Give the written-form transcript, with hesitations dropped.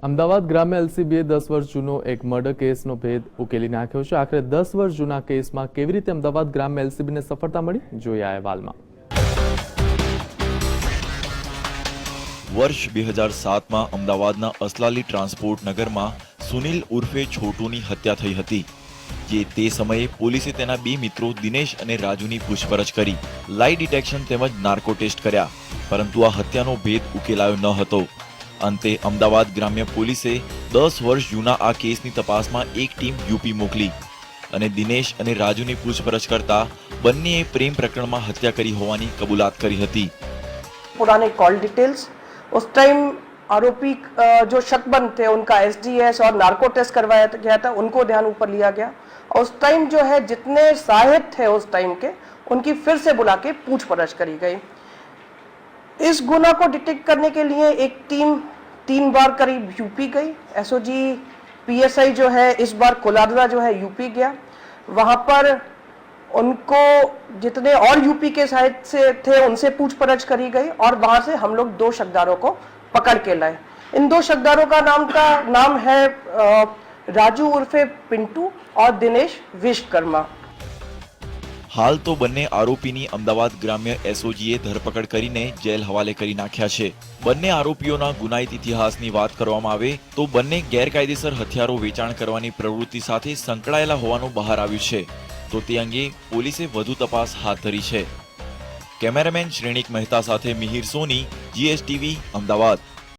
અમદાવાદ ગ્રામ્ય એલસીબીએ 10 વર્ષ જૂનો એક મર્ડર કેસનો ભેદ ઉકેલી નાખ્યો છે। આખરે 10 વર્ષ જૂના કેસમાં કેવી રીતે અમદાવાદ ગ્રામ્ય એલસીબીને સફળતા મળી, જોઈએ આ અહેવાલમાં। વર્ષ 2007માં અમદાવાદના અસલાલી ટ્રાન્સપોર્ટ નગરમાં સુનિલ ઉર્ફે છોટુની હત્યા થઈ હતી, જે તે સમયે પોલીસે તેના બે મિત્રો દિનેશ અને રાજુની પૂછપરછ કરી, લાઈ ડિટેક્શન તેમજ નાર્કો ટેસ્ટ કર્યા, પરંતુ આ હત્યાનો ભેદ ઉકેલાયો ન હતો। અંતે અમદાવાદ ગ્રામ્ય પોલીસે 10 વર્ષ જૂના આ કેસની તપાસમાં એક ટીમ યુપી મોકલી અને દિનેશ અને રાજુની પૂછપરછ કરતા બંનેએ પ્રેમ પ્રકરણમાં હત્યા કરી હોવાની કબૂલાત કરી હતી। पुराने कॉल डिटेल्स, उस टाइम आरोपी जो शकबंद थे उनका एसडीएस और नार्को टेस्ट करवाया गया था, उनको ध्यान ऊपर लिया गया और उस टाइम जो है जितने शाहिद थे उस टाइम के उनकी फिर से बुला के पूछपरछ करी गई। इस गुना को डिटेक्ट करने के लिए एक टीम 3 बार करीब यूपी गई। एसओजी पीएसआई जो है इस बार कोलाडरा जो है यूपी गया, वहाँ पर उनको जितने और यूपी के साइड से थे उनसे पूछपरछ करी गई और वहां से हम लोग 2 शकदारों को पकड़ के लाए। इन 2 शकदारों का नाम है राजू उर्फे पिंटू और दिनेश विश्वकर्मा। हाल तो બંને આરોપીની અમદાવાદ ગ્રામ્ય એસઓજીએ ધરપકડ કરીને જેલ હવાલે કરી નાખ્યા છે। બંને આરોપીઓના ગુનાહિત ઇતિહાસની વાત કરવામાં આવે તો બંને ગેરકાયદેસર હથિયારો વેચાણ કરવાની પ્રવૃત્તિ સાથે સંકળાયેલા હોવાનું બહાર આવ્યું છે, તો તે અંગે પોલીસે વધુ તપાસ હાથ ધરી છે। કેમેરામેન શ્રેણિક મહેતા સાથે મિહિર સોની, GSTV, અમદાવાદ।